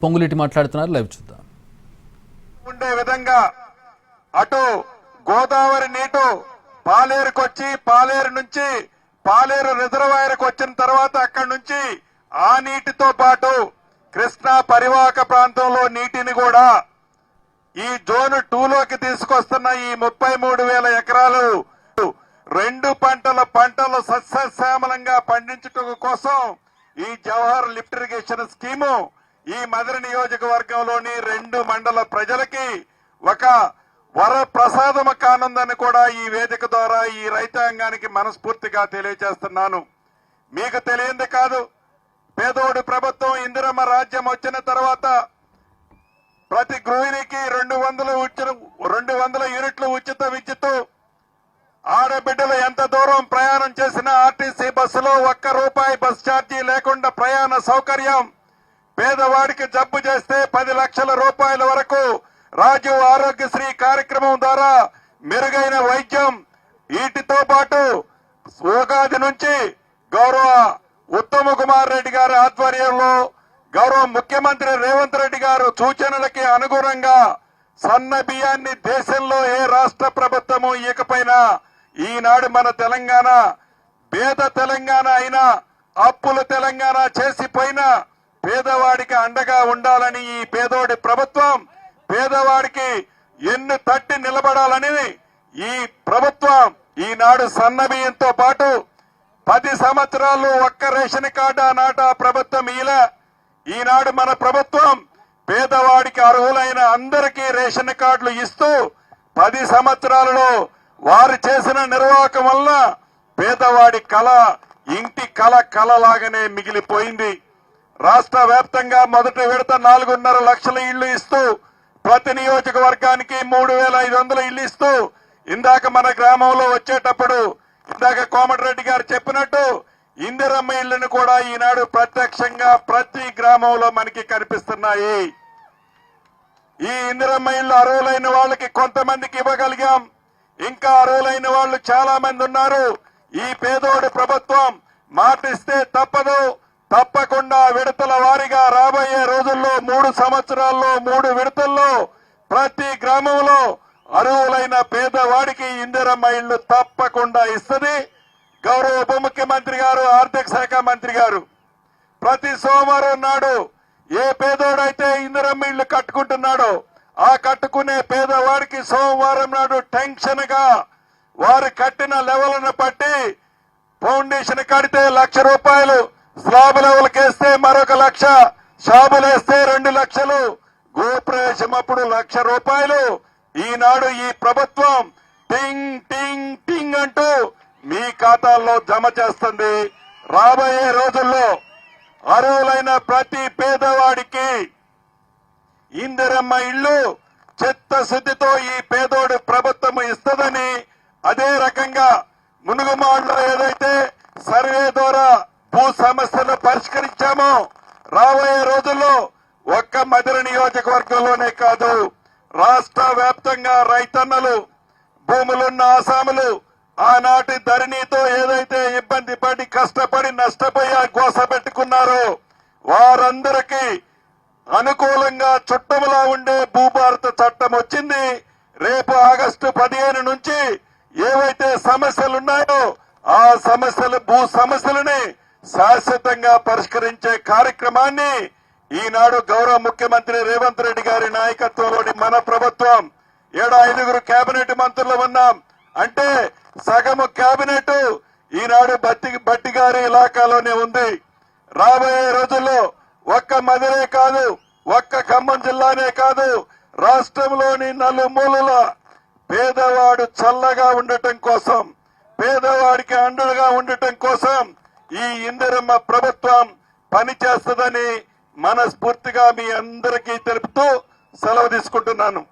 పొంగులేటి మాట్లాడుతున్నారు. లైవ్ చూద్దాం. ఉండే విధంగా అటు గోదావరి నీటు పాలేరుకొచ్చి పాలేరు నుంచి పాలేరు రిజర్వాయర్కి వచ్చిన తర్వాత అక్కడి నుంచి ఆ నీటితో పాటు కృష్ణా పరివాహక ప్రాంతంలో నీటిని కూడా ఈ జోన్ 2లోకి తీసుకొస్తున్న ఈ 33,000 ఎకరాలు రెండు పంటలు సస్యశ్యామలంగా పండించటం కోసం ఈ జవహర్ లిఫ్ట్ ఇరిగేషన్ స్కీము ఈ మదిరి నియోజకవర్గంలోని 2 మండల ప్రజలకి ఒక వరప్రసాదము కానుందని కూడా ఈ వేదిక ద్వారా ఈ రైతాంగానికి మనస్ఫూర్తిగా తెలియజేస్తున్నాను. మీకు తెలియంది కాదు, పేదోడి ప్రభుత్వం ఇందిరమ్మ రాజ్యం వచ్చిన తర్వాత ప్రతి గృహిణికి 200 యూనిట్లు ఉచిత విద్యుత్, ఆడబిడ్డలు ఎంత దూరం ప్రయాణం చేసినా ఆర్టీసీ బస్సులో ₹1 బస్ ఛార్జీ లేకుండా ప్రయాణ సౌకర్యం, పేదవాడికి జబ్బు చేస్తే 10 లక్షల రూపాయల వరకు రాజీవ్ ఆరోగ్యశ్రీ కార్యక్రమం ద్వారా మెరుగైన వైద్యం, వీటితో పాటు ఉగాది నుంచి గౌరవ ఉత్తమ్ కుమార్ రెడ్డి గారి ఆధ్వర్యంలో గౌరవ ముఖ్యమంత్రి రేవంత్ రెడ్డి గారు సూచనలకి అనుగుణంగా సన్న బియ్యాన్ని దేశంలో ఏ రాష్ట్ర ప్రభుత్వము ఇకపైనా ఈనాడు మన తెలంగాణ పేద తెలంగాణ అయినా అప్పుల తెలంగాణ చేసిపోయినా పేదవాడికి అండగా ఉండాలని ఈ పేదోడి ప్రభుత్వం పేదవాడికి ఎన్ను తట్టి నిలబడాలని ఈ ప్రభుత్వం ఈనాడు సన్న బియ్యంతో పాటు 10 సంవత్సరాలు ఒక్క రేషన్ కార్డు ఆనాట ప్రభుత్వం ఈనాడు మన ప్రభుత్వం పేదవాడికి అర్హులైన అందరికీ రేషన్ కార్డులు ఇస్తూ 10 సంవత్సరాలలో వారు చేసిన నిర్వాహకం వల్ల పేదవాడి కళ ఇంటి కళలాగానే మిగిలిపోయింది. రాష్ట్ర వ్యాప్తంగా మొదటి విడత 4.5 లక్షల ఇళ్లు ఇస్తూ ప్రతి నియోజకవర్గానికి 3,500 ఇళ్లు ఇస్తూ ఇందాక మన గ్రామంలో వచ్చేటప్పుడు ఇందాక కోమటిరెడ్డి గారు చెప్పినట్టు ఇందిరమ్మ ఇళ్లను కూడా ఈనాడు ప్రత్యక్షంగా ప్రతి గ్రామంలో మనకి కనిపిస్తున్నాయి. ఈ ఇందిరమ్మ ఇళ్లు అర్హులైన వాళ్ళకి కొంతమందికి ఇవ్వగలిగాం, ఇంకా అర్హులైన వాళ్ళు చాలా మంది ఉన్నారు. ఈ పేదోడి ప్రభుత్వం మాటిస్తే తప్పదు, తప్పకుండా విడతల వారీగా రాబోయే రోజుల్లో 3 సంవత్సరాల్లో 3 విడతల్లో ప్రతి గ్రామంలో అర్హులైన పేదవాడికి ఇందిరమ్మ ఇళ్లు తప్పకుండా ఇస్తుంది. గౌరవ ఉప ముఖ్యమంత్రి గారు, ఆర్థిక శాఖ మంత్రి గారు ప్రతి సోమవారం నాడు ఏ పేదోడైతే ఇందిరమ్మ ఇళ్లు కట్టుకుంటున్నాడో ఆ కట్టుకునే పేదవాడికి సోమవారం నాడు టెన్షన్ గా వారు కట్టిన లెవెల్ను బట్టి ఫౌండేషన్ కడితే ₹1,00,000, స్లాబ్ లెవెల్కి వేస్తే మరొక 1,00,000, షాబులు వేస్తే 2 లక్షలు, గృహప్రవేశం అప్పుడు ₹1,00,000 ఈనాడు ఈ ప్రభుత్వం టింగ్ టింగ్ టింగ్ అంటూ మీ ఖాతాల్లో జమ చేస్తుంది. రాబోయే రోజుల్లో అర్హులైన ప్రతి పేదవాడికి ఇందిరమ్మ ఇళ్లు చిత్తశుద్ధితో ఈ పేదోడి ప్రభుత్వం ఇస్తుందని, అదే రకంగా మునుగుమాడులో ఏదైతే సర్వే ద్వారా భూ సమస్యలు పరిష్కరించామో రాబోయే రోజుల్లో ఒక్క మదిరి నియోజకవర్గంలోనే కాదు రాష్ట్ర వ్యాప్తంగా రైతన్నలు, భూములున్న ఆసాములు ఆనాటి ధరణితో ఏదైతే ఇబ్బంది పడి కష్టపడి నష్టపోయి గోస పెట్టుకున్నారో వారందరికీ అనుకూలంగా చుట్టములా ఉండే భూభారత చట్టం వచ్చింది. రేపు ఆగస్టు 15 నుంచి ఏవైతే సమస్యలున్నాయో ఆ భూ సమస్యలని శాశ్వతంగా పరిష్కరించే కార్యక్రమాన్ని ఈనాడు గౌరవ ముఖ్యమంత్రి రేవంత్ రెడ్డి గారి నాయకత్వంలోని మన ప్రభుత్వం 5 కేబినెట్ మంత్రులు ఉన్నాం అంటే సగము కేబినెట్ ఈనాడు బట్టి గారి ఇలాకాలోనే ఉంది. రాబోయే రోజుల్లో ఒక్క మదిరే కాదు, ఒక్క ఖమ్మం జిల్లానే కాదు, రాష్ట్రంలోని నలుమూలల పేదవాడు చల్లగా ఉండటం కోసం, పేదవాడికి అండగా ఉండటం కోసం ఈ ఇందిరమ్మ ప్రభుత్వం పనిచేస్తుందని మనస్ఫూర్తిగా మీ అందరికీ తెలుపుతూ సెలవు తీసుకుంటున్నాను.